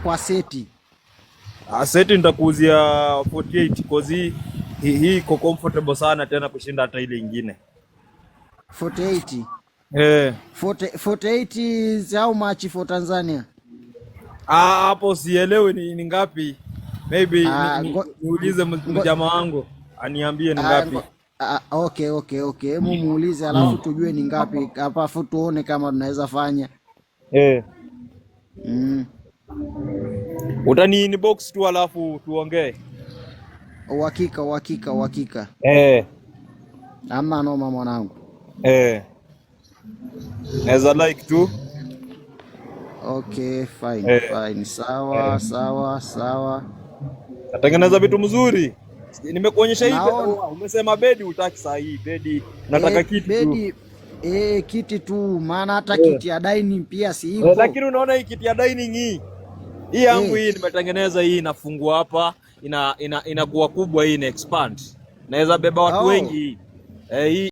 kwa seti. Seti nitakuuzia 48 cause hii iko comfortable sana tena kushinda hata ile nyingine. 48. 48 is how much for Tanzania? Hapo sielewi ni ngapi. Maybe niulize mjamaa wangu aniambie ni ngapi. Okay. Muulize alafu tujue ni ngapi hapa, afu tuone kama tunaweza fanya. Utani inbox tu alafu tuongee. Uhakika. Ama noma mwanangu. As like tu. Okay, fine. Sawa. Natengeneza vitu mzuri. Nimekuonyesha hivi, umesema bedi utaki saa hii. Bedi nataka kiti tu. Kiti tu, maana hata kiti ya dining pia si hivyo. Lakini unaona hii kiti ya dining hii yangu hii nimetengeneza, hii inafungua hapa, inakuwa kubwa, hii ina expand. Naweza beba watu wengi hii.